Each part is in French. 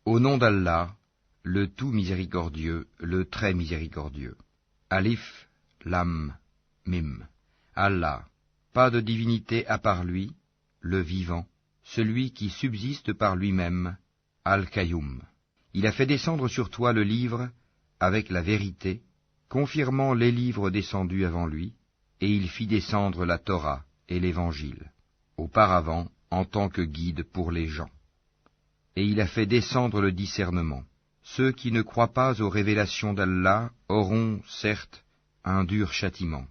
Au nom d'Allah, le tout miséricordieux, le très miséricordieux. Alif, Lam, Mim. Allah, pas de divinité à part lui, le vivant, celui qui subsiste par lui-même, Al-Qayyum. Il a fait descendre sur toi le livre avec la vérité, confirmant les livres descendus avant lui, et il fit descendre la Torah et l'Évangile, auparavant en tant que guide pour les gens. Et il a fait descendre le discernement. Ceux qui ne croient pas aux révélations d'Allah auront, certes, un dur châtiment.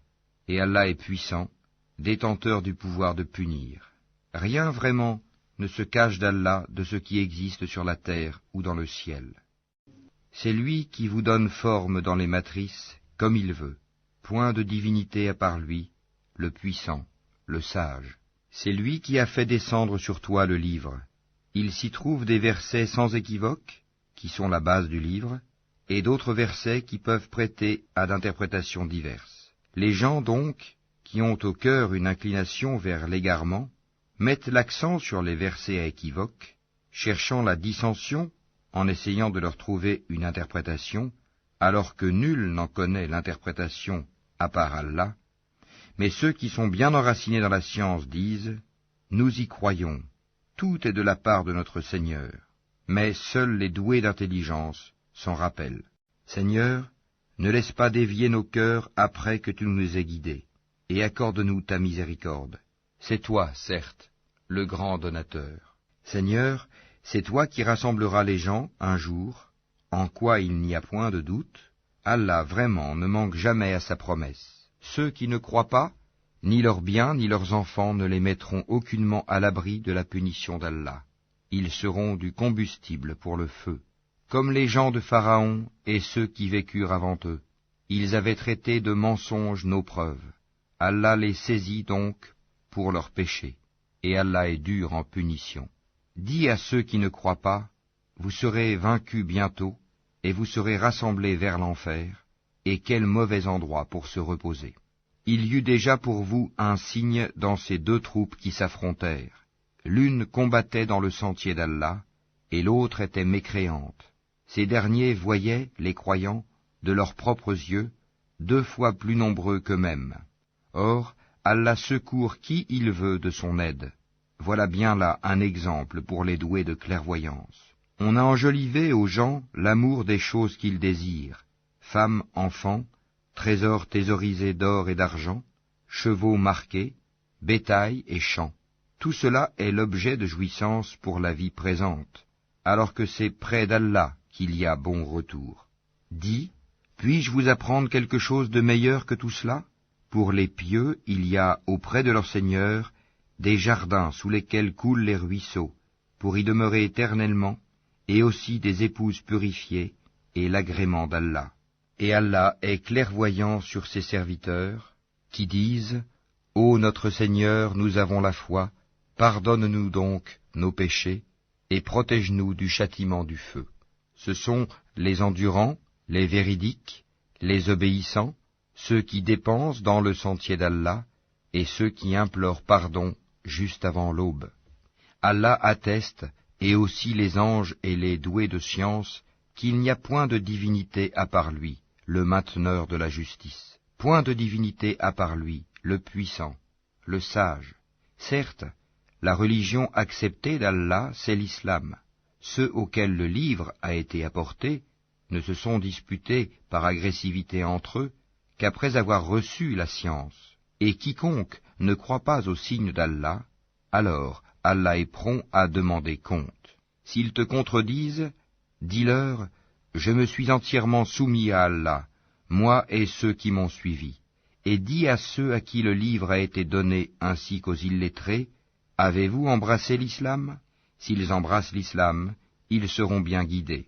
Et Allah est puissant, détenteur du pouvoir de punir. Rien vraiment ne se cache d'Allah de ce qui existe sur la terre ou dans le ciel. C'est lui qui vous donne forme dans les matrices, comme il veut. Point de divinité à part lui, le puissant, le sage. C'est lui qui a fait descendre sur toi le livre. Il s'y trouve des versets sans équivoque, qui sont la base du livre, et d'autres versets qui peuvent prêter à d'interprétations diverses. Les gens donc, qui ont au cœur une inclination vers l'égarement, mettent l'accent sur les versets à équivoque, cherchant la dissension en essayant de leur trouver une interprétation, alors que nul n'en connaît l'interprétation à part Allah. Mais ceux qui sont bien enracinés dans la science disent « Nous y croyons, tout est de la part de notre Seigneur. » Mais seuls les doués d'intelligence s'en rappellent. Seigneur, ne laisse pas dévier nos cœurs après que tu nous aies guidés, et accorde-nous ta miséricorde. C'est toi, certes, le grand donateur. Seigneur, c'est toi qui rassembleras les gens un jour, en quoi il n'y a point de doute. Allah vraiment ne manque jamais à sa promesse. Ceux qui ne croient pas, ni leurs biens ni leurs enfants ne les mettront aucunement à l'abri de la punition d'Allah. Ils seront du combustible pour le feu, comme les gens de Pharaon et ceux qui vécurent avant eux. Ils avaient traité de mensonges nos preuves. Allah les saisit donc pour leurs péchés, et Allah est dur en punition. Dis à ceux qui ne croient pas, vous serez vaincus bientôt, et vous serez rassemblés vers l'enfer, et quel mauvais endroit pour se reposer. Il y eut déjà pour vous un signe dans ces deux troupes qui s'affrontèrent. L'une combattait dans le sentier d'Allah, et l'autre était mécréante. Ces derniers voyaient, les croyants, de leurs propres yeux, 2 fois plus nombreux qu'eux-mêmes. Or, Allah secourt qui il veut de son aide. Voilà bien là un exemple pour les doués de clairvoyance. On a enjolivé aux gens l'amour des choses qu'ils désirent, femmes, enfants, trésors thésaurisés d'or et d'argent, chevaux marqués, bétail et champs. Tout cela est l'objet de jouissance pour la vie présente, alors que c'est près d'Allah qu'il y a bon retour. Dis, puis-je vous apprendre quelque chose de meilleur que tout cela? Pour les pieux, il y a auprès de leur Seigneur des jardins sous lesquels coulent les ruisseaux, pour y demeurer éternellement, et aussi des épouses purifiées, et l'agrément d'Allah. Et Allah est clairvoyant sur ses serviteurs, qui disent « Ô notre Seigneur, nous avons la foi, pardonne-nous donc nos péchés, et protège-nous du châtiment du feu. » Ce sont les endurants, les véridiques, les obéissants, ceux qui dépensent dans le sentier d'Allah, et ceux qui implorent pardon juste avant l'aube. Allah atteste, et aussi les anges et les doués de science, qu'il n'y a point de divinité à part lui, le mainteneur de la justice. Point de divinité à part lui, le puissant, le sage. Certes, la religion acceptée d'Allah, c'est l'islam. Ceux auxquels le livre a été apporté ne se sont disputés par agressivité entre eux qu'après avoir reçu la science. Et quiconque ne croit pas au signe d'Allah, alors Allah est prompt à demander compte. S'ils te contredisent, dis-leur, je me suis entièrement soumis à Allah, moi et ceux qui m'ont suivi. Et dis à ceux à qui le livre a été donné ainsi qu'aux illettrés, avez-vous embrassé l'islam? S'ils embrassent l'islam, ils seront bien guidés.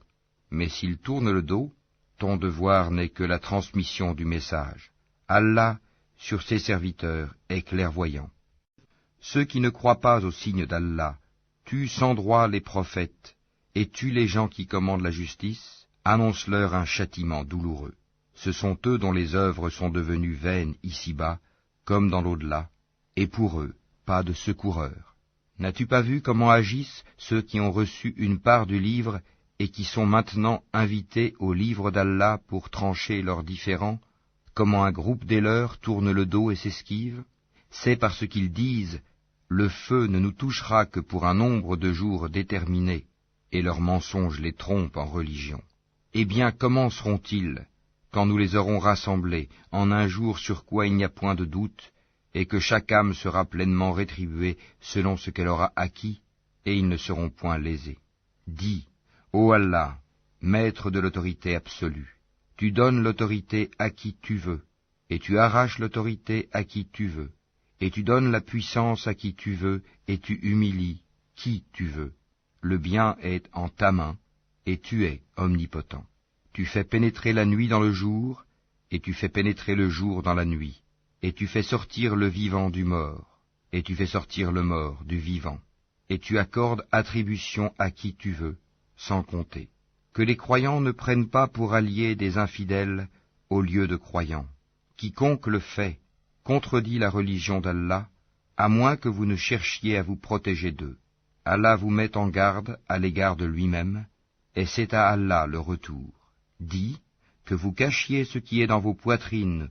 Mais s'ils tournent le dos, ton devoir n'est que la transmission du message. Allah, sur ses serviteurs, est clairvoyant. Ceux qui ne croient pas au signe d'Allah tuent sans droit les prophètes et tuent les gens qui commandent la justice, annonce-leur un châtiment douloureux. Ce sont eux dont les œuvres sont devenues vaines ici-bas, comme dans l'au-delà, et pour eux, pas de secoureur. N'as-tu pas vu comment agissent ceux qui ont reçu une part du livre et qui sont maintenant invités au livre d'Allah pour trancher leurs différends, comment un groupe des leurs tourne le dos et s'esquive? C'est parce qu'ils disent « Le feu ne nous touchera que pour un nombre de jours déterminé », et leurs mensonges les trompent en religion. Eh bien, comment seront-ils, quand nous les aurons rassemblés, en un jour sur quoi il n'y a point de doute, et que chaque âme sera pleinement rétribuée selon ce qu'elle aura acquis, et ils ne seront point lésés. Dis, ô Allah, maître de l'autorité absolue, tu donnes l'autorité à qui tu veux, et tu arraches l'autorité à qui tu veux, et tu donnes la puissance à qui tu veux, et tu humilies qui tu veux. Le bien est en ta main, et tu es omnipotent. Tu fais pénétrer la nuit dans le jour, et tu fais pénétrer le jour dans la nuit, et tu fais sortir le vivant du mort, et tu fais sortir le mort du vivant, et tu accordes attribution à qui tu veux, sans compter. Que les croyants ne prennent pas pour alliés des infidèles au lieu de croyants. Quiconque le fait contredit la religion d'Allah, à moins que vous ne cherchiez à vous protéger d'eux. Allah vous met en garde à l'égard de lui-même, et c'est à Allah le retour. Dis, que vous cachiez ce qui est dans vos poitrines,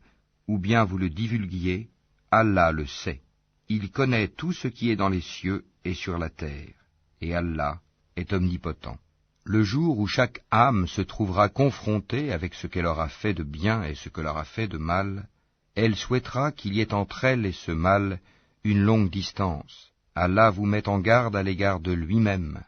ou bien vous le divulguiez, Allah le sait. Il connaît tout ce qui est dans les cieux et sur la terre, et Allah est omnipotent. Le jour où chaque âme se trouvera confrontée avec ce qu'elle aura fait de bien et ce qu'elle aura fait de mal, elle souhaitera qu'il y ait entre elle et ce mal une longue distance. Allah vous met en garde à l'égard de lui-même.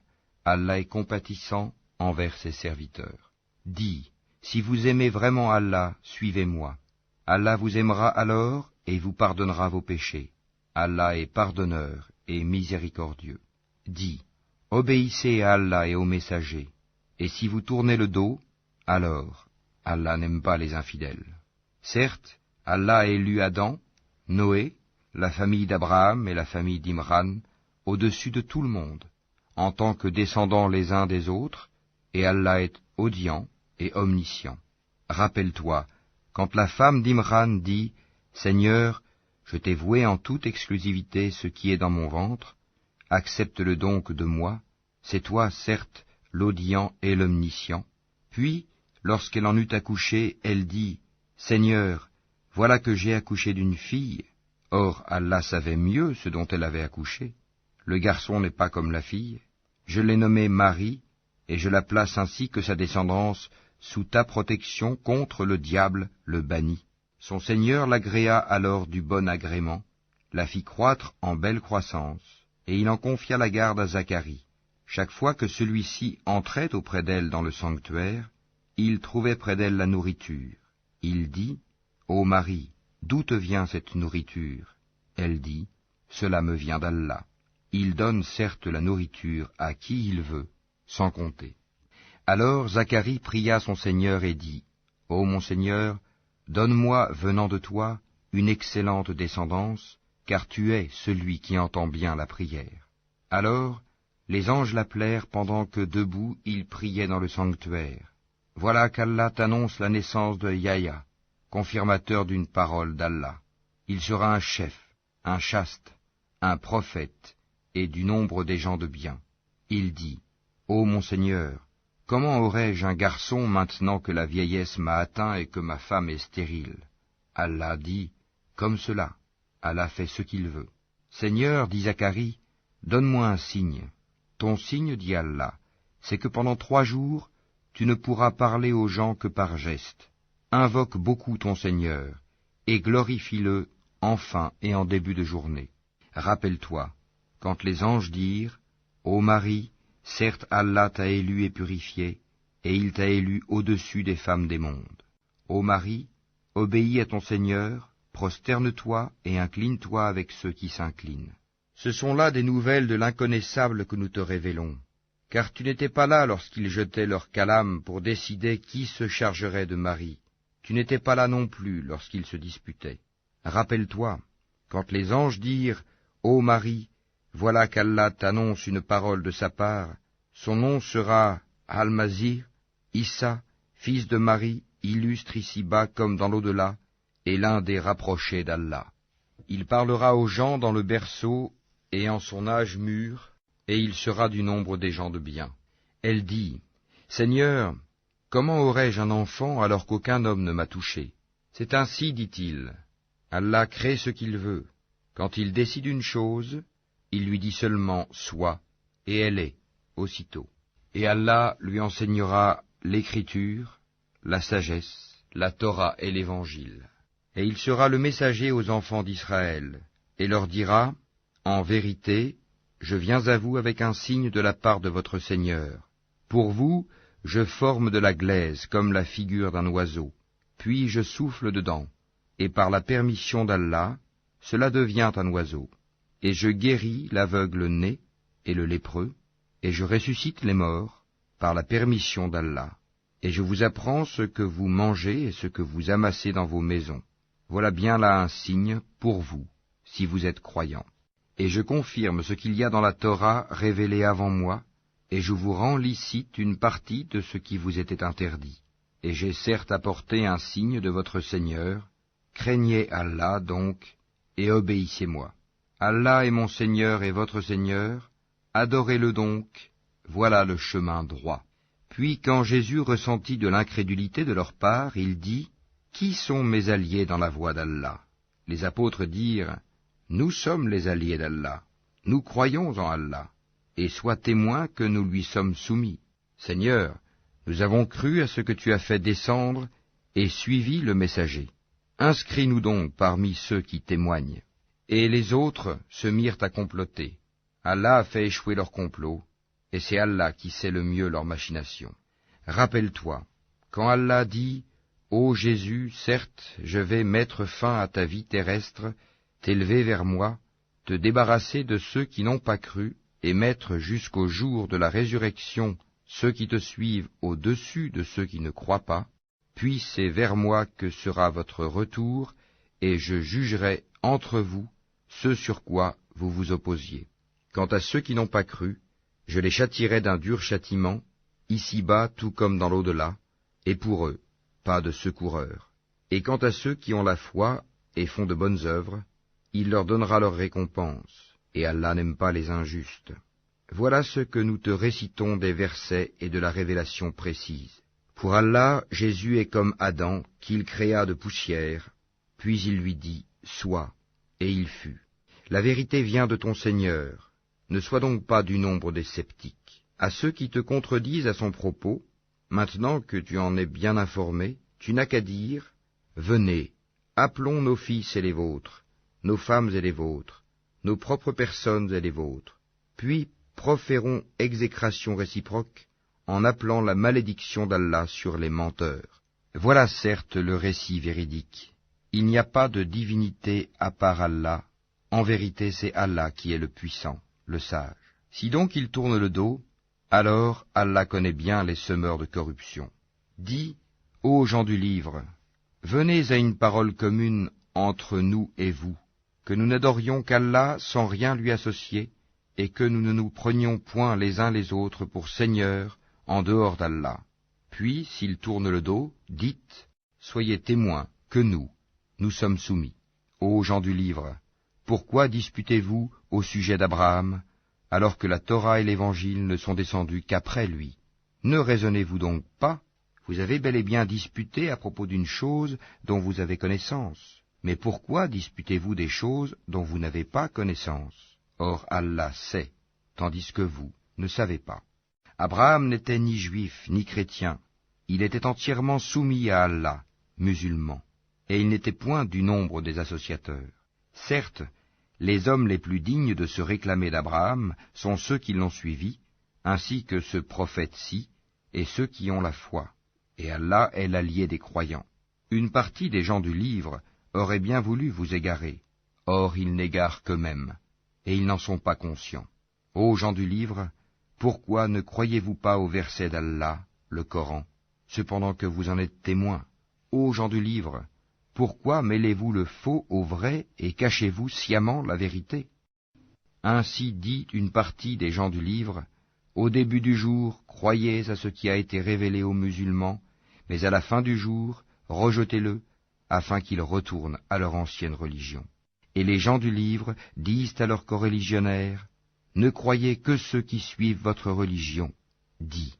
Allah est compatissant envers ses serviteurs. Dis, si vous aimez vraiment Allah, suivez-moi. Allah vous aimera alors et vous pardonnera vos péchés. Allah est pardonneur et miséricordieux. Dis, obéissez à Allah et aux messagers, et si vous tournez le dos, alors Allah n'aime pas les infidèles. Certes, Allah a élu Adam, Noé, la famille d'Abraham et la famille d'Imran, au-dessus de tout le monde, en tant que descendants les uns des autres, et Allah est audient et omniscient. Rappelle-toi, quand la femme d'Imran dit « Seigneur, je t'ai voué en toute exclusivité ce qui est dans mon ventre, accepte-le donc de moi, c'est toi, certes, l'audient et l'omniscient. » Puis, lorsqu'elle en eut accouché, elle dit « Seigneur, voilà que j'ai accouché d'une fille. » Or, Allah savait mieux ce dont elle avait accouché. Le garçon n'est pas comme la fille. Je l'ai nommée Marie, et je la place ainsi que sa descendance sous ta protection contre le diable, le banni. Son Seigneur l'agréa alors du bon agrément, la fit croître en belle croissance, et il en confia la garde à Zacharie. Chaque fois que celui-ci entrait auprès d'elle dans le sanctuaire, il trouvait près d'elle la nourriture. Il dit, « Ô Marie, d'où te vient cette nourriture ?» Elle dit, « Cela me vient d'Allah. Il donne certes la nourriture à qui il veut, sans compter. » Alors Zacharie pria son Seigneur et dit, « Ô mon Seigneur, donne-moi, venant de toi, une excellente descendance, car tu es celui qui entend bien la prière. » Alors, les anges l'appelèrent pendant que debout il priait dans le sanctuaire. Voilà qu'Allah t'annonce la naissance de Yahya, confirmateur d'une parole d'Allah. Il sera un chef, un chaste, un prophète, et du nombre des gens de bien. Il dit, « Ô mon Seigneur, comment aurais-je un garçon maintenant que la vieillesse m'a atteint et que ma femme est stérile ?» Allah dit, « Comme cela, Allah fait ce qu'il veut. » Seigneur, dit Zacharie, donne-moi un signe. Ton signe, dit Allah, c'est que pendant 3 jours, tu ne pourras parler aux gens que par geste. Invoque beaucoup ton Seigneur, et glorifie-le en fin et en début de journée. Rappelle-toi, quand les anges dirent, « Ô Marie, certes Allah t'a élu et purifié, et il t'a élu au-dessus des femmes des mondes. Ô Marie, obéis à ton Seigneur, prosterne-toi et incline-toi avec ceux qui s'inclinent. » Ce sont là des nouvelles de l'inconnaissable que nous te révélons, car tu n'étais pas là lorsqu'ils jetaient leur calame pour décider qui se chargerait de Marie. Tu n'étais pas là non plus lorsqu'ils se disputaient. Rappelle-toi, quand les anges dirent, « Ô Marie, voilà qu'Allah t'annonce une parole de sa part, son nom sera Al-Masih, Issa, fils de Marie, illustre ici-bas comme dans l'au-delà, et l'un des rapprochés d'Allah. Il parlera aux gens dans le berceau et en son âge mûr, et il sera du nombre des gens de bien. » Elle dit, « Seigneur, comment aurais-je un enfant alors qu'aucun homme ne m'a touché? C'est ainsi, dit-il, Allah crée ce qu'il veut. Quand il décide une chose, il lui dit seulement « sois » et elle est, aussitôt. Et Allah lui enseignera l'écriture, la sagesse, la Torah et l'Évangile. Et il sera le messager aux enfants d'Israël, et leur dira « En vérité, je viens à vous avec un signe de la part de votre Seigneur. Pour vous, je forme de la glaise comme la figure d'un oiseau, puis je souffle dedans, et par la permission d'Allah, cela devient un oiseau. Et je guéris l'aveugle né et le lépreux, et je ressuscite les morts, par la permission d'Allah. Et je vous apprends ce que vous mangez et ce que vous amassez dans vos maisons. Voilà bien là un signe pour vous, si vous êtes croyants. Et je confirme ce qu'il y a dans la Torah révélée avant moi, et je vous rends licite une partie de ce qui vous était interdit. Et j'ai certes apporté un signe de votre Seigneur. Craignez Allah donc, et obéissez-moi. Allah est mon Seigneur et votre Seigneur, adorez-le donc, voilà le chemin droit. Puis quand Jésus ressentit de l'incrédulité de leur part, il dit, « Qui sont mes alliés dans la voie d'Allah » Les apôtres dirent, « Nous sommes les alliés d'Allah, nous croyons en Allah, et sois témoin que nous lui sommes soumis. Seigneur, nous avons cru à ce que tu as fait descendre et suivi le messager. Inscris-nous donc parmi ceux qui témoignent. » Et les autres se mirent à comploter. Allah a fait échouer leur complot, et c'est Allah qui sait le mieux leurs machinations. Rappelle-toi, quand Allah dit, « Ô Jésus, certes, je vais mettre fin à ta vie terrestre, t'élever vers moi, te débarrasser de ceux qui n'ont pas cru, et mettre jusqu'au jour de la résurrection ceux qui te suivent au-dessus de ceux qui ne croient pas, puis c'est vers moi que sera votre retour, et je jugerai entre vous ce sur quoi vous vous opposiez. Quant à ceux qui n'ont pas cru, je les châtierai d'un dur châtiment, ici-bas tout comme dans l'au-delà, et pour eux, pas de secoureur. Et quant à ceux qui ont la foi et font de bonnes œuvres, il leur donnera leur récompense, et Allah n'aime pas les injustes. Voilà ce que nous te récitons des versets et de la révélation précise. Pour Allah, Jésus est comme Adam, qu'il créa de poussière, puis il lui dit, « Sois », et il fut. La vérité vient de ton Seigneur. Ne sois donc pas du nombre des sceptiques. À ceux qui te contredisent à son propos, maintenant que tu en es bien informé, tu n'as qu'à dire, « Venez, appelons nos fils et les vôtres, nos femmes et les vôtres, nos propres personnes et les vôtres, puis proférons exécration réciproque en appelant la malédiction d'Allah sur les menteurs. » Voilà certes le récit véridique. Il n'y a pas de divinité à part Allah. En vérité, c'est Allah qui est le puissant, le sage. Si donc ils tournent le dos, alors Allah connaît bien les semeurs de corruption. Dis, ô gens du livre, venez à une parole commune entre nous et vous, que nous n'adorions qu'Allah sans rien lui associer, et que nous ne nous prenions point les uns les autres pour seigneurs en dehors d'Allah. Puis, s'ils tournent le dos, dites, soyez témoins que nous sommes soumis. Ô gens du livre, pourquoi disputez-vous au sujet d'Abraham, alors que la Torah et l'Évangile ne sont descendus qu'après lui? Ne raisonnez-vous donc pas? Vous avez bel et bien disputé à propos d'une chose dont vous avez connaissance. Mais pourquoi disputez-vous des choses dont vous n'avez pas connaissance? Or Allah sait, tandis que vous ne savez pas. Abraham n'était ni juif ni chrétien, il était entièrement soumis à Allah, musulman, et il n'était point du nombre des associateurs. Certes, les hommes les plus dignes de se réclamer d'Abraham sont ceux qui l'ont suivi, ainsi que ce prophète-ci, et ceux qui ont la foi. Et Allah est l'allié des croyants. Une partie des gens du livre aurait bien voulu vous égarer, or ils n'égarent qu'eux-mêmes, et ils n'en sont pas conscients. Ô gens du livre, pourquoi ne croyez-vous pas au verset d'Allah, le Coran, cependant que vous en êtes témoins? Ô gens du livre, pourquoi mêlez-vous le faux au vrai et cachez-vous sciemment la vérité? Ainsi dit une partie des gens du livre, au début du jour, croyez à ce qui a été révélé aux musulmans, mais à la fin du jour, rejetez-le, afin qu'ils retournent à leur ancienne religion. Et les gens du livre disent à leurs coreligionnaires, ne croyez que ceux qui suivent votre religion. Dis,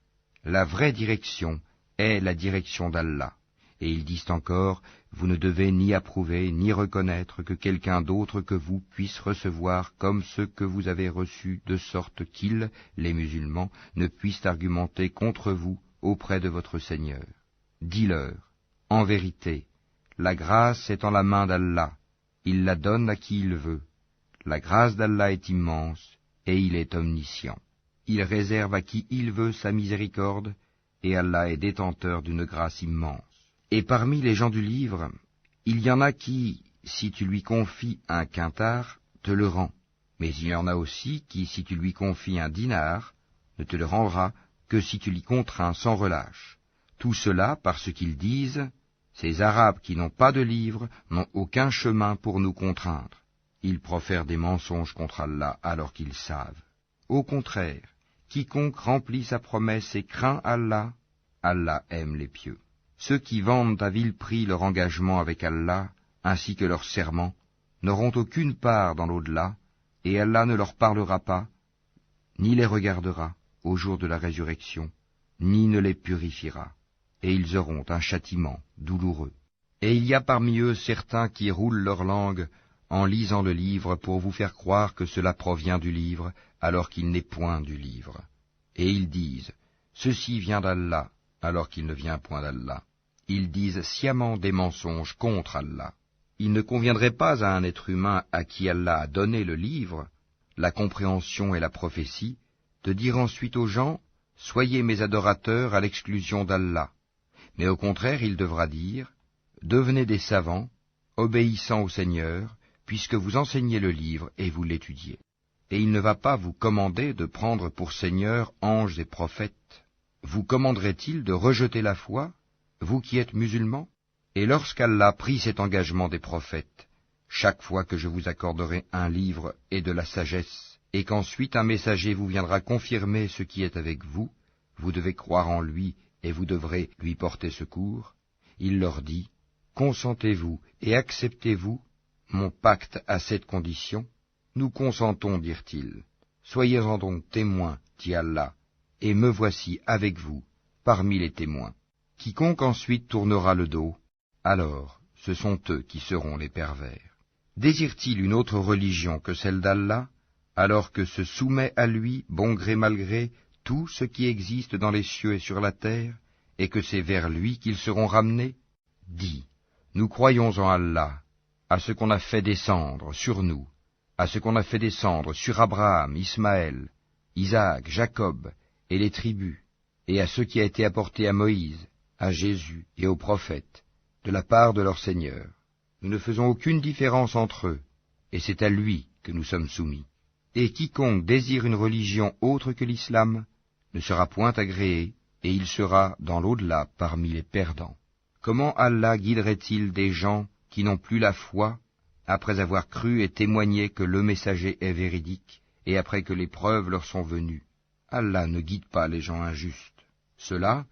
La vraie direction est la direction d'Allah. Et ils disent encore, vous ne devez ni approuver ni reconnaître que quelqu'un d'autre que vous puisse recevoir comme ce que vous avez reçu, de sorte qu'ils, les musulmans, ne puissent argumenter contre vous auprès de votre Seigneur. Dis-leur, en vérité, la grâce est en la main d'Allah, il la donne à qui il veut. La grâce d'Allah est immense, et il est omniscient. Il réserve à qui il veut sa miséricorde, et Allah est détenteur d'une grâce immense. Et parmi les gens du livre, il y en a qui, si tu lui confies un quintar, te le rend. Mais il y en a aussi qui, si tu lui confies un dinar, ne te le rendra que si tu l'y contrains sans relâche. Tout cela parce qu'ils disent, ces Arabes qui n'ont pas de livre n'ont aucun chemin pour nous contraindre. Ils profèrent des mensonges contre Allah alors qu'ils savent. Au contraire, quiconque remplit sa promesse et craint Allah, Allah aime les pieux. Ceux qui vendent à vil prix leur engagement avec Allah, ainsi que leur serment, n'auront aucune part dans l'au-delà, et Allah ne leur parlera pas, ni les regardera au jour de la résurrection, ni ne les purifiera, et ils auront un châtiment douloureux. Et il y a parmi eux certains qui roulent leur langue en lisant le livre pour vous faire croire que cela provient du livre, alors qu'il n'est point du livre. Et ils disent, ceci vient d'Allah, alors qu'il ne vient point d'Allah. Ils disent sciemment des mensonges contre Allah. Il ne conviendrait pas à un être humain à qui Allah a donné le livre, la compréhension et la prophétie, de dire ensuite aux gens, soyez mes adorateurs à l'exclusion d'Allah. Mais au contraire, il devra dire, devenez des savants, obéissant au Seigneur, puisque vous enseignez le livre et vous l'étudiez. Et il ne va pas vous commander de prendre pour Seigneur anges et prophètes. Vous commanderait-il de rejeter la foi, vous qui êtes musulmans? Et lorsqu'Allah prit cet engagement des prophètes, chaque fois que je vous accorderai un livre et de la sagesse, et qu'ensuite un messager vous viendra confirmer ce qui est avec vous, vous devez croire en lui et vous devrez lui porter secours, il leur dit, consentez-vous et acceptez-vous mon pacte à cette condition? Nous consentons, dirent-ils. Soyez-en donc témoins, dit Allah, et me voici avec vous, parmi les témoins. Quiconque ensuite tournera le dos, alors ce sont eux qui seront les pervers. Désire-t-il une autre religion que celle d'Allah, alors que se soumet à lui, bon gré mal gré, tout ce qui existe dans les cieux et sur la terre, et que c'est vers lui qu'ils seront ramenés? Dis, nous croyons en Allah, à ce qu'on a fait descendre sur nous, à ce qu'on a fait descendre sur Abraham, Ismaël, Isaac, Jacob et les tribus, et à ce qui a été apporté à Moïse, à Jésus et aux prophètes, de la part de leur Seigneur. Nous ne faisons aucune différence entre eux, et c'est à lui que nous sommes soumis. Et quiconque désire une religion autre que l'islam ne sera point agréé, et il sera dans l'au-delà parmi les perdants. Comment Allah guiderait-il des gens qui n'ont plus la foi, après avoir cru et témoigné que le messager est véridique, et après que les preuves leur sont venues? Allah ne guide pas les gens injustes. Cela,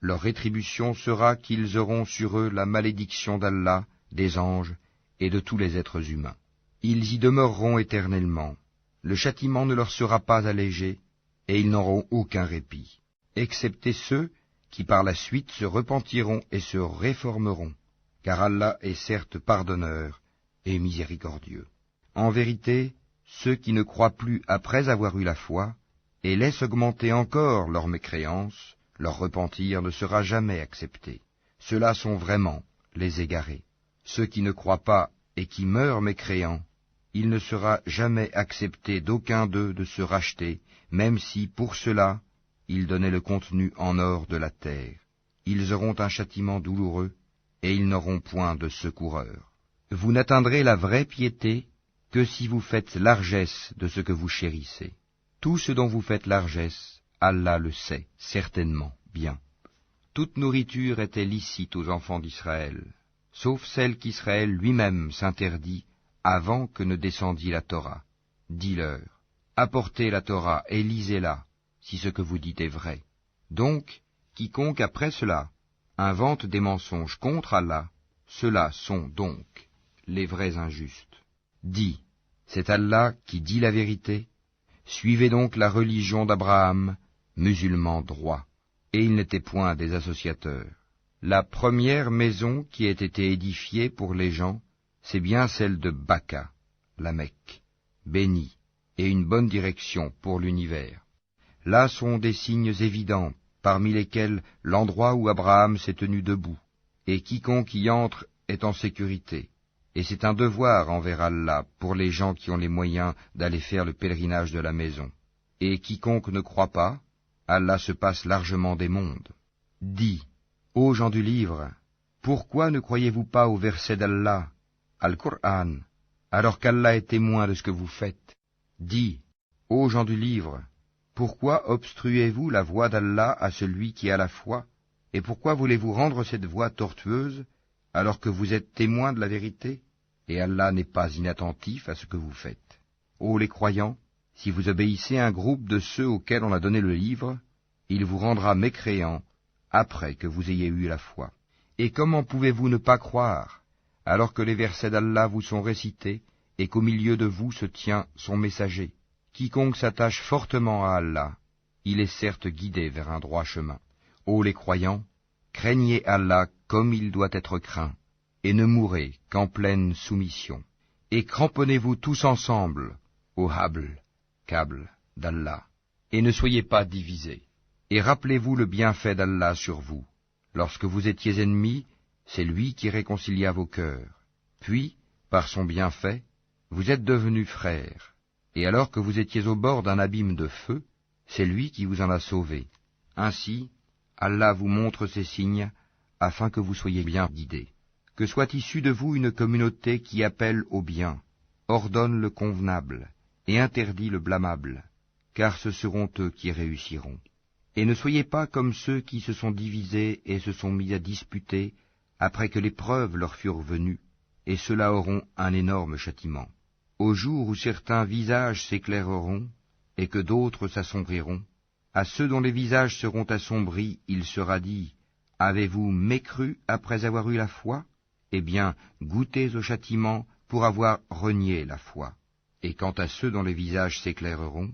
leur rétribution sera qu'ils auront sur eux la malédiction d'Allah, des anges et de tous les êtres humains. Ils y demeureront éternellement. Le châtiment ne leur sera pas allégé, et ils n'auront aucun répit, excepté ceux qui par la suite se repentiront et se réformeront, car Allah est certes pardonneur et miséricordieux. En vérité, ceux qui ne croient plus après avoir eu la foi, et laissent augmenter encore leur mécréance, leur repentir ne sera jamais accepté. Ceux-là sont vraiment les égarés. Ceux qui ne croient pas et qui meurent mécréants, il ne sera jamais accepté d'aucun d'eux de se racheter, même si, pour cela, ils donnaient le contenu en or de la terre. Ils auront un châtiment douloureux, et ils n'auront point de secoureur. Vous n'atteindrez la vraie piété que si vous faites largesse de ce que vous chérissez. Tout ce dont vous faites largesse, Allah le sait, certainement, bien. Toute nourriture était licite aux enfants d'Israël, sauf celle qu'Israël lui-même s'interdit avant que ne descendît la Torah. Dis-leur, apportez la Torah et lisez-la, si ce que vous dites est vrai. Donc, quiconque après cela invente des mensonges contre Allah, ceux-là sont donc les vrais injustes. Dis, c'est Allah qui dit la vérité. Suivez donc la religion d'Abraham, musulman droit. et ils n'étaient point des associateurs. La première maison qui ait été édifiée pour les gens, c'est bien celle de Baka, la Mecque, bénie, et une bonne direction pour l'univers. Là sont des signes évidents, parmi lesquels l'endroit où Abraham s'est tenu debout, et quiconque y entre est en sécurité. Et c'est un devoir envers Allah pour les gens qui ont les moyens d'aller faire le pèlerinage de la maison. Et quiconque ne croit pas, Allah se passe largement des mondes. Dis, ô gens du livre, pourquoi ne croyez-vous pas au verset d'Allah, Al-Qur'an, alors qu'Allah est témoin de ce que vous faites? Dis, ô gens du livre, pourquoi obstruez-vous la voie d'Allah à celui qui a la foi, et pourquoi voulez-vous rendre cette voie tortueuse, alors que vous êtes témoins de la vérité, et Allah n'est pas inattentif à ce que vous faites. Ô les croyants, si vous obéissez à un groupe de ceux auxquels on a donné le livre, il vous rendra mécréants après que vous ayez eu la foi. Et comment pouvez-vous ne pas croire, alors que les versets d'Allah vous sont récités, et qu'au milieu de vous se tient son messager? Quiconque s'attache fortement à Allah, il est certes guidé vers un droit chemin. Ô les croyants, craignez Allah comme il doit être craint, et ne mourrez qu'en pleine soumission. Et cramponnez-vous tous ensemble au câble d'Allah, et ne soyez pas divisés. Et rappelez-vous le bienfait d'Allah sur vous. Lorsque vous étiez ennemis, c'est lui qui réconcilia vos cœurs. Puis, par son bienfait, vous êtes devenus frères. Et alors que vous étiez au bord d'un abîme de feu, c'est lui qui vous en a sauvés. Ainsi, Allah vous montre ces signes, afin que vous soyez bien guidés. Que soit issue de vous une communauté qui appelle au bien, ordonne le convenable, et interdit le blâmable, car ce seront eux qui réussiront. Et ne soyez pas comme ceux qui se sont divisés et se sont mis à disputer, après que les preuves leur furent venues, et ceux-là auront un énorme châtiment. Au jour où certains visages s'éclaireront, et que d'autres s'assombriront, à ceux dont les visages seront assombris, il sera dit, « Avez-vous mécru après avoir eu la foi? Eh bien, goûtez au châtiment pour avoir renié la foi. » Et quant à ceux dont les visages s'éclaireront,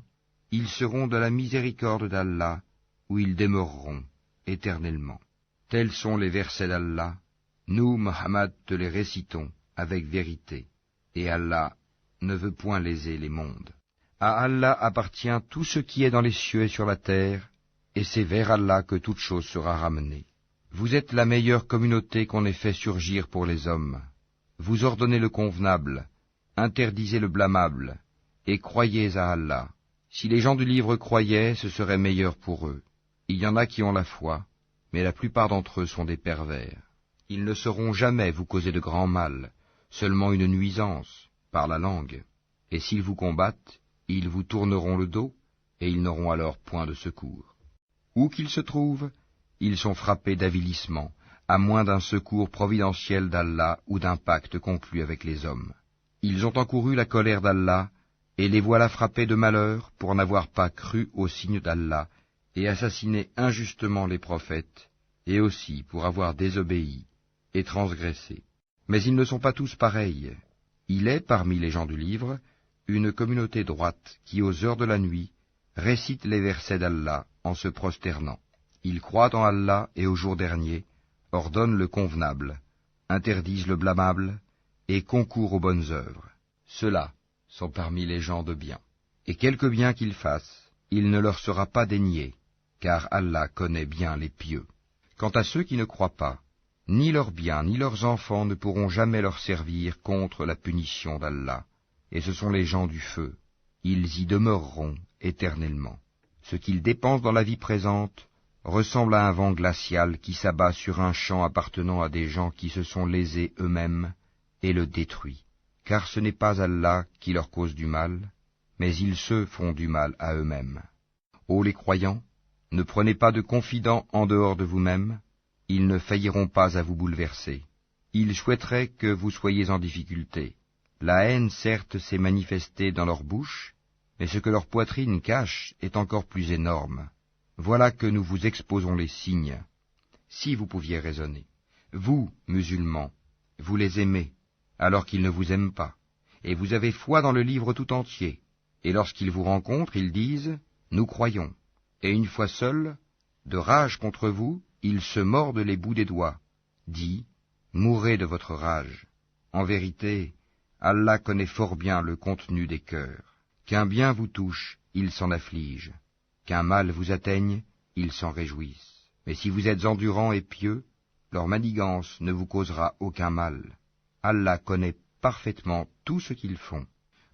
ils seront de la miséricorde d'Allah, où ils demeureront éternellement. Tels sont les versets d'Allah, nous, Muhammad, te les récitons avec vérité, et Allah ne veut point léser les mondes. À Allah appartient tout ce qui est dans les cieux et sur la terre, et c'est vers Allah que toute chose sera ramenée. Vous êtes la meilleure communauté qu'on ait fait surgir pour les hommes. Vous ordonnez le convenable, interdisez le blâmable, et croyez à Allah. Si les gens du livre croyaient, ce serait meilleur pour eux. Il y en a qui ont la foi, mais la plupart d'entre eux sont des pervers. Ils ne sauront jamais vous causer de grand mal, seulement une nuisance, par la langue. Et s'ils vous combattent, ils vous tourneront le dos, et ils n'auront alors point de secours. Où qu'ils se trouvent, ils sont frappés d'avilissement, à moins d'un secours providentiel d'Allah ou d'un pacte conclu avec les hommes. Ils ont encouru la colère d'Allah, et les voilà frappés de malheur pour n'avoir pas cru aux signes d'Allah, et assassiné injustement les prophètes, et aussi pour avoir désobéi et transgressé. Mais ils ne sont pas tous pareils. Il est, parmi les gens du livre, une communauté droite qui, aux heures de la nuit, récite les versets d'Allah en se prosternant. Ils croient en Allah et au jour dernier, ordonnent le convenable, interdisent le blâmable, et concourent aux bonnes œuvres. Ceux-là sont parmi les gens de bien. Et quelque bien qu'ils fassent, il ne leur sera pas dénié, car Allah connaît bien les pieux. Quant à ceux qui ne croient pas, ni leurs biens ni leurs enfants ne pourront jamais leur servir contre la punition d'Allah, et ce sont les gens du feu. Ils y demeureront éternellement. Ce qu'ils dépensent dans la vie présente ressemble à un vent glacial qui s'abat sur un champ appartenant à des gens qui se sont lésés eux-mêmes et le détruit. Car ce n'est pas Allah qui leur cause du mal, mais ils se font du mal à eux-mêmes. Ô les croyants, ne prenez pas de confidents en dehors de vous-mêmes, ils ne failliront pas à vous bouleverser. Ils souhaiteraient que vous soyez en difficulté. La haine, certes, s'est manifestée dans leur bouche, mais ce que leur poitrine cache est encore plus énorme. Voilà que nous vous exposons les signes, si vous pouviez raisonner. Vous, musulmans, vous les aimez, alors qu'ils ne vous aiment pas, et vous avez foi dans le livre tout entier. Et lorsqu'ils vous rencontrent, ils disent « Nous croyons », et une fois seuls, De rage contre vous, ils se mordent les bouts des doigts. Dis, mourrez de votre rage. En vérité, Allah connaît fort bien le contenu des cœurs. Qu'un bien vous touche, ils s'en affligent. Qu'un mal vous atteigne, ils s'en réjouissent. Mais si vous êtes endurants et pieux, leur manigance ne vous causera aucun mal. Allah connaît parfaitement tout ce qu'ils font.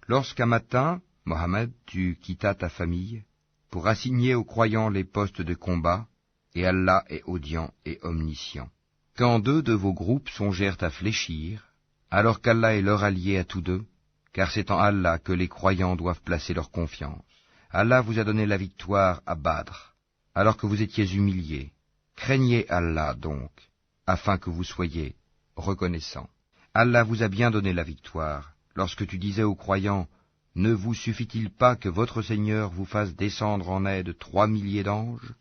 Lorsqu'un matin, Mohammed, tu quittas ta famille pour assigner aux croyants les postes de combat, et Allah est audient et omniscient. Quand deux de vos groupes songèrent à fléchir, alors qu'Allah est leur allié à tous deux, car c'est en Allah que les croyants doivent placer leur confiance. Allah vous a donné la victoire à Badr, alors que vous étiez humiliés. Craignez Allah donc, afin que vous soyez reconnaissants. Allah vous a bien donné la victoire, lorsque tu disais aux croyants, « Ne vous suffit-il pas que votre Seigneur vous fasse descendre en aide 3 milliers d'anges ?»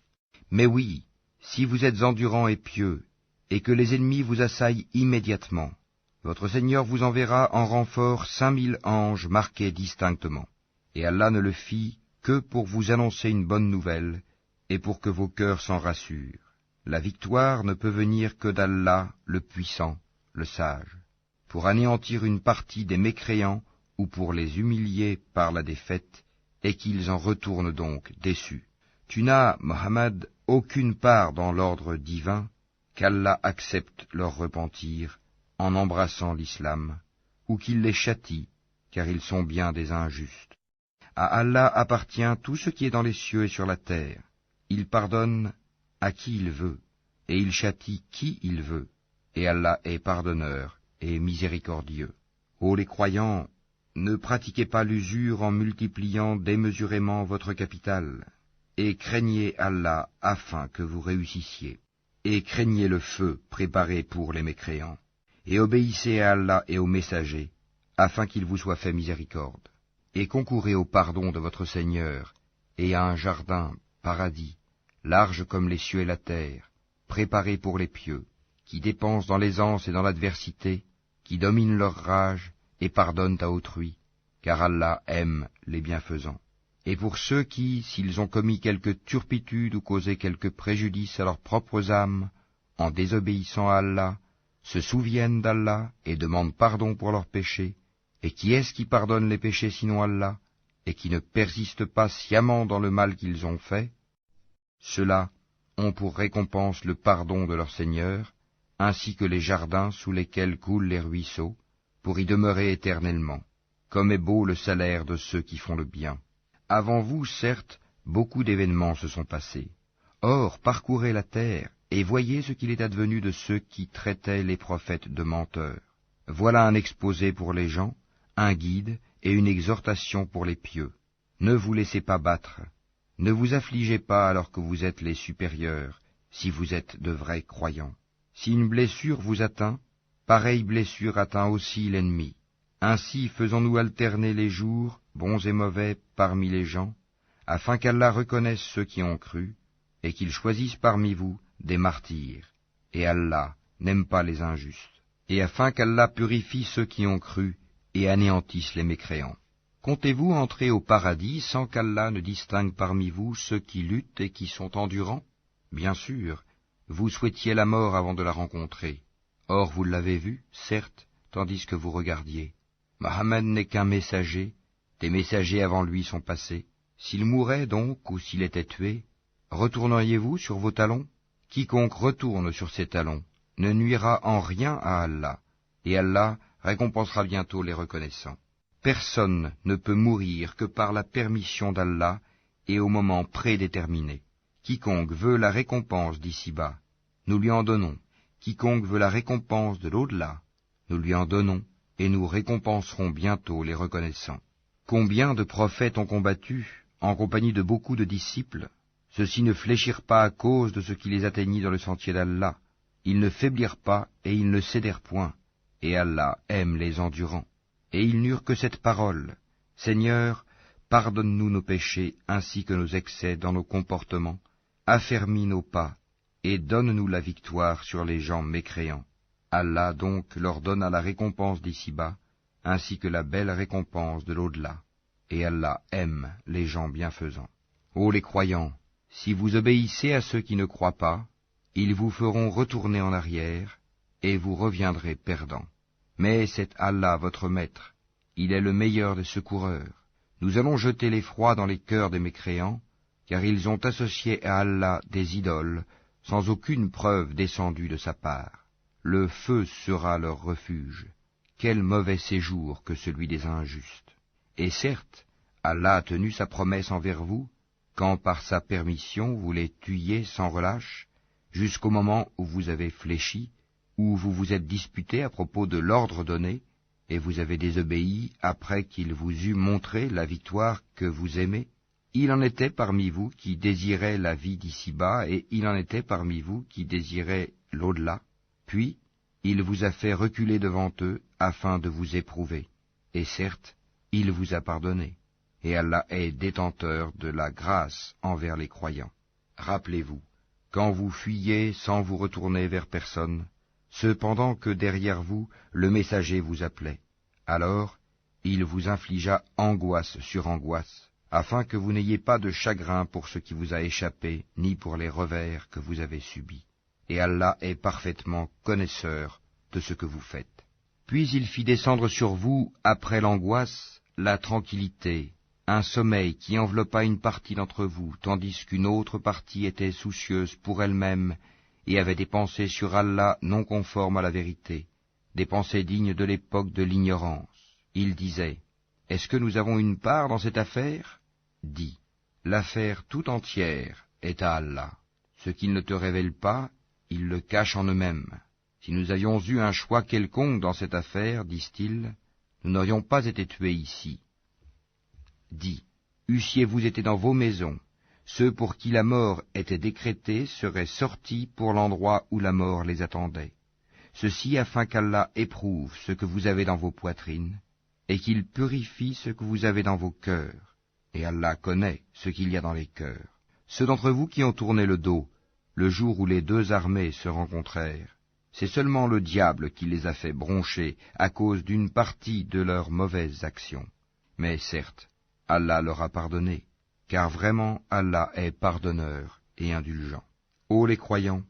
Mais oui, si vous êtes endurants et pieux, et que les ennemis vous assaillent immédiatement, votre Seigneur vous enverra en renfort 5000 anges marqués distinctement. Et Allah ne le fit que pour vous annoncer une bonne nouvelle, et pour que vos cœurs s'en rassurent. La victoire ne peut venir que d'Allah, le puissant, le sage, pour anéantir une partie des mécréants ou pour les humilier par la défaite, et qu'ils en retournent donc déçus. Tu n'as, Mohammed, aucune part dans l'ordre divin, qu'Allah accepte leur repentir en embrassant l'islam, ou qu'il les châtie, car ils sont bien des injustes. À Allah appartient tout ce qui est dans les cieux et sur la terre. Il pardonne à qui il veut, et il châtie qui il veut, et Allah est pardonneur et miséricordieux. Ô les croyants, ne pratiquez pas l'usure en multipliant démesurément votre capital, et craignez Allah afin que vous réussissiez, et craignez le feu préparé pour les mécréants, et obéissez à Allah et aux messagers, afin qu'il vous soit fait miséricorde, et concourez au pardon de votre Seigneur, et à un jardin, paradis, large comme les cieux et la terre, préparé pour les pieux, qui dépensent dans l'aisance et dans l'adversité, qui dominent leur rage, et pardonnent à autrui, car Allah aime les bienfaisants. Et pour ceux qui, s'ils ont commis quelque turpitude ou causé quelque préjudice à leurs propres âmes, en désobéissant à Allah, se souviennent d'Allah et demandent pardon pour leurs péchés, et qui est-ce qui pardonne les péchés sinon Allah, et qui ne persiste pas sciemment dans le mal qu'ils ont fait? Ceux-là ont pour récompense le pardon de leur Seigneur, ainsi que les jardins sous lesquels coulent les ruisseaux, pour y demeurer éternellement, comme est beau le salaire de ceux qui font le bien. Avant vous, certes, beaucoup d'événements se sont passés. Or, parcourez la terre, et voyez ce qu'il est advenu de ceux qui traitaient les prophètes de menteurs. Voilà un exposé pour les gens, un guide et une exhortation pour les pieux. Ne vous laissez pas battre, ne vous affligez pas alors que vous êtes les supérieurs, si vous êtes de vrais croyants. Si une blessure vous atteint, pareille blessure atteint aussi l'ennemi. Ainsi faisons-nous alterner les jours, bons et mauvais, parmi les gens, afin qu'Allah reconnaisse ceux qui ont cru, et qu'il choisisse parmi vous des martyrs. Et Allah n'aime pas les injustes. Et afin qu'Allah purifie ceux qui ont cru, et anéantisse les mécréants. Comptez-vous entrer au paradis sans qu'Allah ne distingue parmi vous ceux qui luttent et qui sont endurants? Bien sûr, vous souhaitiez la mort avant de la rencontrer. Or vous l'avez vue, certes, tandis que vous regardiez. Mohammed n'est qu'un messager, des messagers avant lui sont passés. S'il mourait donc, ou s'il était tué, retourneriez-vous sur vos talons? Quiconque retourne sur ses talons ne nuira en rien à Allah, et Allah récompensera bientôt les reconnaissants. Personne ne peut mourir que par la permission d'Allah et au moment prédéterminé. Quiconque veut la récompense d'ici-bas, nous lui en donnons. Quiconque veut la récompense de l'au-delà, nous lui en donnons, et nous récompenserons bientôt les reconnaissants. Combien de prophètes ont combattu, en compagnie de beaucoup de disciples? Ceux-ci ne fléchirent pas à cause de ce qui les atteignit dans le sentier d'Allah. Ils ne faiblirent pas, et ils ne cédèrent point. Et Allah aime les endurants. Et ils n'eurent que cette parole: Seigneur, pardonne-nous nos péchés ainsi que nos excès dans nos comportements, affermis nos pas, et donne-nous la victoire sur les gens mécréants. Allah donc leur donna la récompense d'ici-bas, ainsi que la belle récompense de l'au-delà. Et Allah aime les gens bienfaisants. Ô les croyants, si vous obéissez à ceux qui ne croient pas, ils vous feront retourner en arrière, et vous reviendrez perdants. Mais c'est Allah votre maître, il est le meilleur des secoureurs. Nous allons jeter l'effroi dans les cœurs des mécréants, car ils ont associé à Allah des idoles, sans aucune preuve descendue de sa part. Le feu sera leur refuge. Quel mauvais séjour que celui des injustes. Et certes, Allah a tenu sa promesse envers vous, quand par sa permission vous les tuiez sans relâche, jusqu'au moment où vous avez fléchi, où vous vous êtes disputé à propos de l'ordre donné, et vous avez désobéi après qu'il vous eût montré la victoire que vous aimez. Il en était parmi vous qui désiraient la vie d'ici-bas, et il en était parmi vous qui désiraient l'au-delà. Puis, il vous a fait reculer devant eux, afin de vous éprouver. Et certes, il vous a pardonné. Et Allah est détenteur de la grâce envers les croyants. Rappelez-vous, quand vous fuyiez sans vous retourner vers personne, cependant que derrière vous, le messager vous appelait. Alors, il vous infligea angoisse sur angoisse, afin que vous n'ayez pas de chagrin pour ce qui vous a échappé, ni pour les revers que vous avez subis. Et Allah est parfaitement connaisseur de ce que vous faites. Puis il fit descendre sur vous, après l'angoisse, la tranquillité, un sommeil qui enveloppa une partie d'entre vous, tandis qu'une autre partie était soucieuse pour elle-même, et avait des pensées sur Allah non conformes à la vérité, des pensées dignes de l'époque de l'ignorance. Il disait, « Est-ce que nous avons une part dans cette affaire ?» Dis, « L'affaire tout entière est à Allah. Ce qu'ils ne te révèlent pas, ils le cachent en eux-mêmes. Si nous avions eu un choix quelconque dans cette affaire, disent-ils, nous n'aurions pas été tués ici. » Dis, « Eussiez-vous été dans vos maisons, ceux pour qui la mort était décrétée seraient sortis pour l'endroit où la mort les attendait. Ceci afin qu'Allah éprouve ce que vous avez dans vos poitrines, et qu'il purifie ce que vous avez dans vos cœurs. Et Allah connaît ce qu'il y a dans les cœurs. Ceux d'entre vous qui ont tourné le dos, le jour où les deux armées se rencontrèrent, c'est seulement le diable qui les a fait broncher à cause d'une partie de leurs mauvaises actions. Mais certes, Allah leur a pardonné, car vraiment Allah est pardonneur et indulgent. Ô les croyants,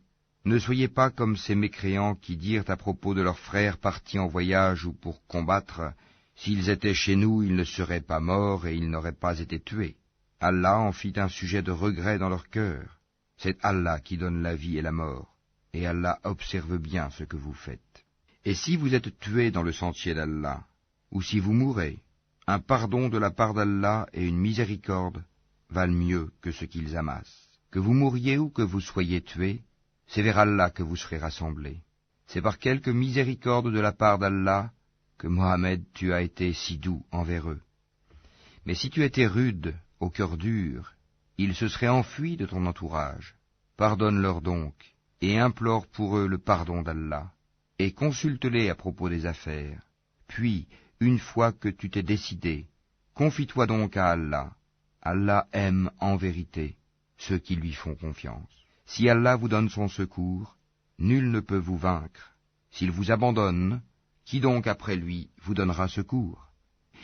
ne soyez pas comme ces mécréants qui dirent à propos de leurs frères partis en voyage ou pour combattre, « S'ils étaient chez nous, ils ne seraient pas morts et ils n'auraient pas été tués. » Allah en fit un sujet de regret dans leur cœur. C'est Allah qui donne la vie et la mort, et Allah observe bien ce que vous faites. Et si vous êtes tués dans le sentier d'Allah, ou si vous mourrez, un pardon de la part d'Allah et une miséricorde valent mieux que ce qu'ils amassent. Que vous mouriez ou que vous soyez tués, c'est vers Allah que vous serez rassemblés. C'est par quelque miséricorde de la part d'Allah que Mohammed tu as été si doux envers eux. Mais si tu étais rude, au cœur dur, ils se seraient enfuis de ton entourage. Pardonne-leur donc, et implore pour eux le pardon d'Allah, et consulte-les à propos des affaires. Puis, une fois que tu t'es décidé, confie-toi donc à Allah. Allah aime en vérité ceux qui lui font confiance. Si Allah vous donne son secours, nul ne peut vous vaincre. S'il vous abandonne, qui donc après lui vous donnera secours?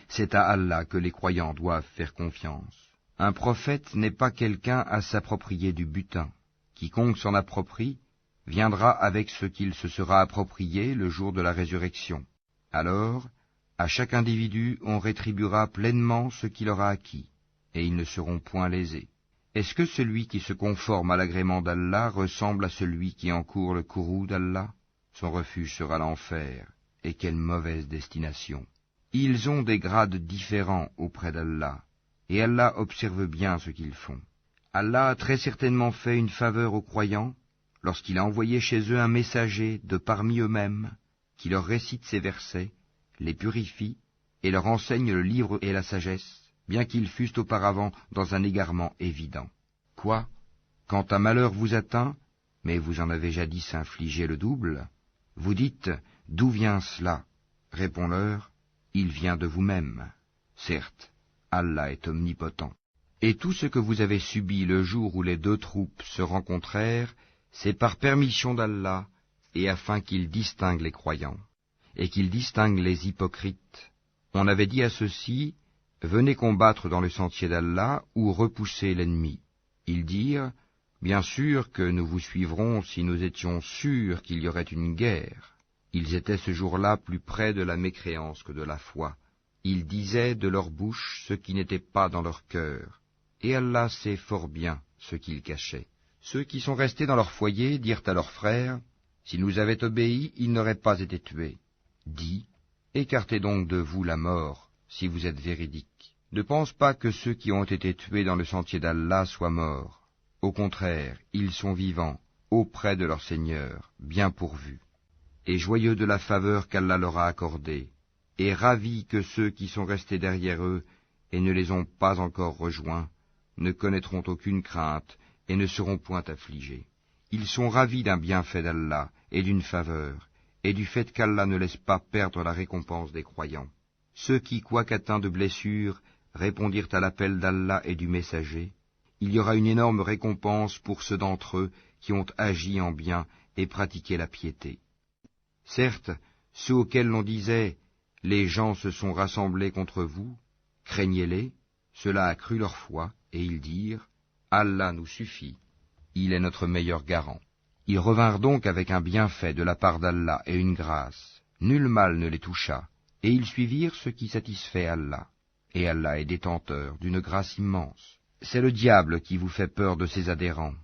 C'est à Allah que les croyants doivent faire confiance. Un prophète n'est pas quelqu'un à s'approprier du butin. Quiconque s'en approprie viendra avec ce qu'il se sera approprié le jour de la résurrection. Alors, à chaque individu on rétribuera pleinement ce qu'il aura acquis, et ils ne seront point lésés. Est-ce que celui qui se conforme à l'agrément d'Allah ressemble à celui qui encourt le courroux d'Allah? Son refuge sera l'enfer, et quelle mauvaise destination. Ils ont des grades différents auprès d'Allah, et Allah observe bien ce qu'ils font. Allah a très certainement fait une faveur aux croyants, lorsqu'il a envoyé chez eux un messager de parmi eux-mêmes, qui leur récite ces versets, les purifie, et leur enseigne le livre et la sagesse, bien qu'ils fussent auparavant dans un égarement évident. Quoi? Quand un malheur vous atteint, mais vous en avez jadis infligé le double, vous dites, d'où vient cela? Réponds-leur, il vient de vous-même. Certes, Allah est omnipotent. Et tout ce que vous avez subi le jour où les deux troupes se rencontrèrent, c'est par permission d'Allah, et afin qu'il distingue les croyants, et qu'il distingue les hypocrites. On avait dit à ceux-ci, venez combattre dans le sentier d'Allah ou repoussez l'ennemi. Ils dirent, bien sûr que nous vous suivrons si nous étions sûrs qu'il y aurait une guerre. Ils étaient ce jour-là plus près de la mécréance que de la foi. Ils disaient de leur bouche ce qui n'était pas dans leur cœur. Et Allah sait fort bien ce qu'ils cachaient. Ceux qui sont restés dans leur foyer dirent à leurs frères, « S'ils nous avaient obéi, ils n'auraient pas été tués. » Dis, « Écartez donc de vous la mort, si vous êtes véridiques. Ne pense pas que ceux qui ont été tués dans le sentier d'Allah soient morts. Au contraire, ils sont vivants, auprès de leur Seigneur, bien pourvus, et joyeux de la faveur qu'Allah leur a accordée, et ravis que ceux qui sont restés derrière eux et ne les ont pas encore rejoints ne connaîtront aucune crainte et ne seront point affligés. Ils sont ravis d'un bienfait d'Allah et d'une faveur, et du fait qu'Allah ne laisse pas perdre la récompense des croyants. Ceux qui, quoiqu'atteints de blessures, répondirent à l'appel d'Allah et du messager, il y aura une énorme récompense pour ceux d'entre eux qui ont agi en bien et pratiqué la piété. Certes, ceux auxquels l'on disait « Les gens se sont rassemblés contre vous, craignez-les », cela a cru leur foi, et ils dirent « Allah nous suffit, il est notre meilleur garant ». Ils revinrent donc avec un bienfait de la part d'Allah et une grâce. Nul mal ne les toucha, et ils suivirent ce qui satisfait Allah. Et Allah est détenteur d'une grâce immense. C'est le diable qui vous fait peur de ses adhérents.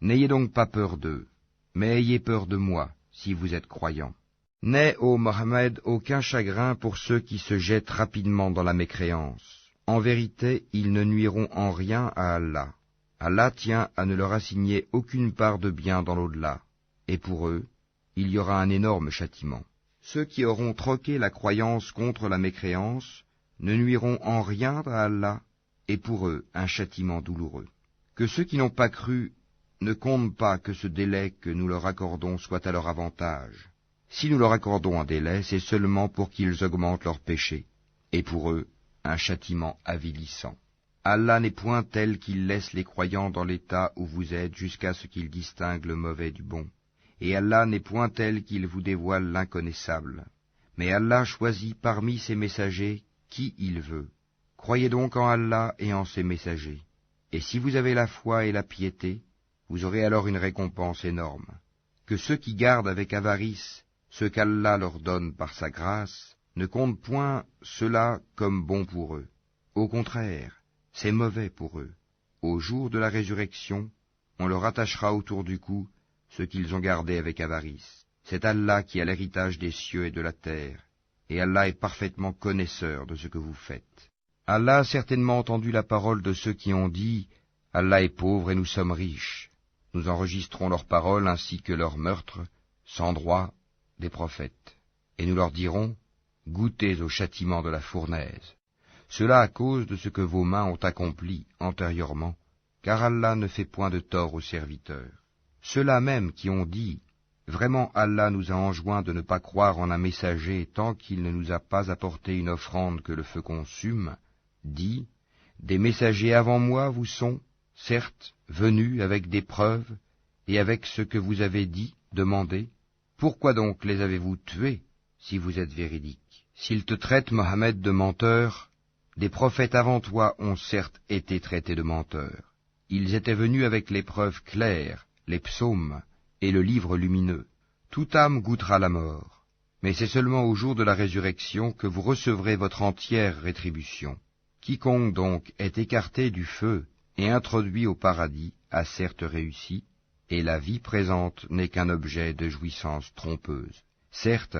N'ayez donc pas peur d'eux, mais ayez peur de moi, si vous êtes croyants. N'aie, ô Mohammed, aucun chagrin pour ceux qui se jettent rapidement dans la mécréance. En vérité, ils ne nuiront en rien à Allah. Allah tient à ne leur assigner aucune part de bien dans l'au-delà, et pour eux, il y aura un énorme châtiment. Ceux qui auront troqué la croyance contre la mécréance ne nuiront en rien à Allah, et pour eux un châtiment douloureux. Que ceux qui n'ont pas cru ne comptent pas que ce délai que nous leur accordons soit à leur avantage. Si nous leur accordons un délai, c'est seulement pour qu'ils augmentent leurs péchés, et pour eux un châtiment avilissant. Allah n'est point tel qu'il laisse les croyants dans l'état où vous êtes jusqu'à ce qu'ils distinguent le mauvais du bon. Et Allah n'est point tel qu'il vous dévoile l'inconnaissable. Mais Allah choisit parmi ses messagers qui il veut. Croyez donc en Allah et en ses messagers. Et si vous avez la foi et la piété, vous aurez alors une récompense énorme. Que ceux qui gardent avec avarice ce qu'Allah leur donne par sa grâce ne comptent point cela comme bon pour eux. Au contraire, c'est mauvais pour eux. Au jour de la résurrection, on leur attachera autour du cou ce qu'ils ont gardé avec avarice. C'est Allah qui a l'héritage des cieux et de la terre, et Allah est parfaitement connaisseur de ce que vous faites. Allah a certainement entendu la parole de ceux qui ont dit « Allah est pauvre et nous sommes riches ». Nous enregistrons leurs paroles ainsi que leurs meurtres, sans droit, des prophètes. Et nous leur dirons « Goûtez au châtiment de la fournaise ». Cela à cause de ce que vos mains ont accompli antérieurement, car Allah ne fait point de tort aux serviteurs. Ceux-là même qui ont dit « Vraiment Allah nous a enjoint de ne pas croire en un messager tant qu'il ne nous a pas apporté une offrande que le feu consume », dit « Des messagers avant moi vous sont, certes, venus avec des preuves et avec ce que vous avez dit, demandé. Pourquoi donc les avez-vous tués, si vous êtes véridiques? S'ils te traitent, Mohammed, de menteur, des prophètes avant toi ont certes été traités de menteurs. Ils étaient venus avec les preuves claires, les psaumes et le livre lumineux. Toute âme goûtera la mort, mais c'est seulement au jour de la résurrection que vous recevrez votre entière rétribution. Quiconque donc est écarté du feu et introduit au paradis a certes réussi, et la vie présente n'est qu'un objet de jouissance trompeuse. Certes,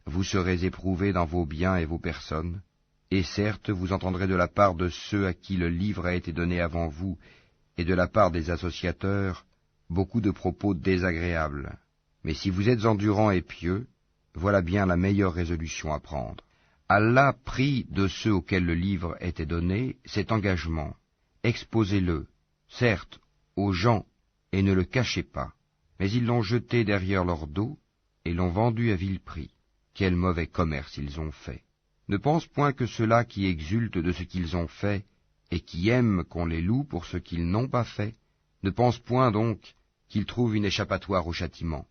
vous serez éprouvés dans vos biens et vos personnes, et certes vous entendrez de la part de ceux à qui le livre a été donné avant vous, et de la part des associateurs, beaucoup de propos désagréables. Mais si vous êtes endurants et pieux, voilà bien la meilleure résolution à prendre. Allah prit de ceux auxquels le livre était donné cet engagement. Exposez-le, certes, aux gens, et ne le cachez pas. Mais ils l'ont jeté derrière leur dos, et l'ont vendu à vil prix. Quel mauvais commerce ils ont fait. Ne pense point que ceux-là qui exultent de ce qu'ils ont fait, et qui aiment qu'on les loue pour ce qu'ils n'ont pas fait, ne pense point donc qu'ils trouvent une échappatoire au châtiment.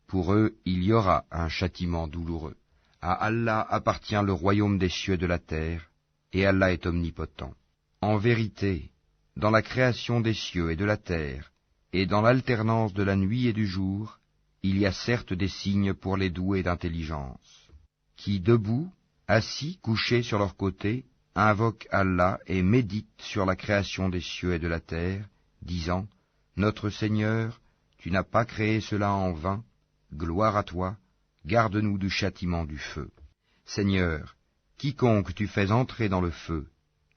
Pour eux, il y aura un châtiment douloureux. À Allah appartient le royaume des cieux et de la terre, et Allah est omnipotent. En vérité, dans la création des cieux et de la terre, et dans l'alternance de la nuit et du jour, il y a certes des signes pour les doués d'intelligence, qui, debout, assis, couchés sur leur côté, invoquent Allah et méditent sur la création des cieux et de la terre, disant, « Notre Seigneur, tu n'as pas créé cela en vain, gloire à toi, garde-nous du châtiment du feu. Seigneur, quiconque tu fais entrer dans le feu,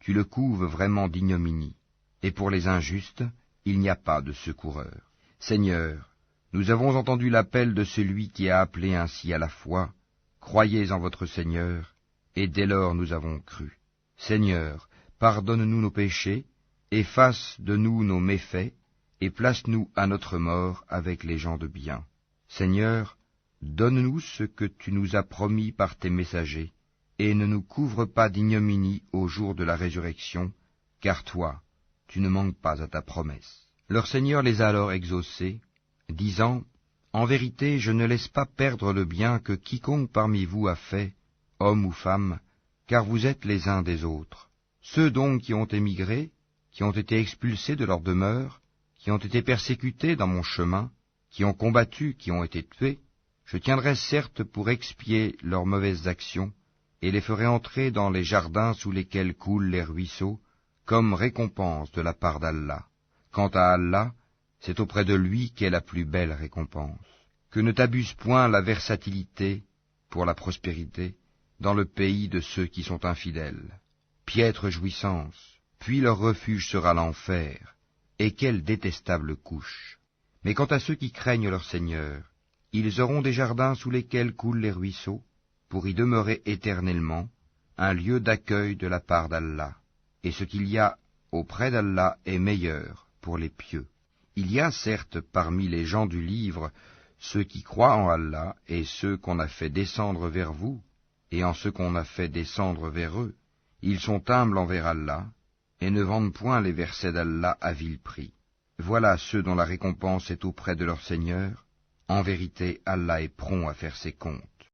tu le couves vraiment d'ignominie, et pour les injustes, il n'y a pas de secoureur. Seigneur, nous avons entendu l'appel de celui qui a appelé ainsi à la foi, croyez en votre Seigneur, et dès lors nous avons cru. Seigneur, pardonne-nous nos péchés, efface de nous nos méfaits, et place-nous à notre mort avec les gens de bien. Seigneur, donne-nous ce que tu nous as promis par tes messagers, et ne nous couvre pas d'ignominie au jour de la résurrection, car toi, tu ne manques pas à ta promesse. Leur Seigneur les a alors exaucés, disant, « En vérité, je ne laisse pas perdre le bien que quiconque parmi vous a fait, homme ou femme, car vous êtes les uns des autres. Ceux donc qui ont émigré, qui ont été expulsés de leur demeure, qui ont été persécutés dans mon chemin, qui ont combattu, qui ont été tués, je tiendrai certes pour expier leurs mauvaises actions, et les ferai entrer dans les jardins sous lesquels coulent les ruisseaux, comme récompense de la part d'Allah. Quant à Allah, c'est auprès de lui qu'est la plus belle récompense. Que ne t'abuse point la versatilité, pour la prospérité, dans le pays de ceux qui sont infidèles. Piètre jouissance, puis leur refuge sera l'enfer, et quelle détestable couche. Mais quant à ceux qui craignent leur Seigneur, ils auront des jardins sous lesquels coulent les ruisseaux, pour y demeurer éternellement, un lieu d'accueil de la part d'Allah. Et ce qu'il y a auprès d'Allah est meilleur pour les pieux. Il y a certes parmi les gens du livre ceux qui croient en Allah et ceux qu'on a fait descendre vers vous, et en ceux qu'on a fait descendre vers eux. Ils sont humbles envers Allah, et ne vendent point les versets d'Allah à vil prix. Voilà ceux dont la récompense est auprès de leur Seigneur. En vérité, Allah est prompt à faire ses comptes.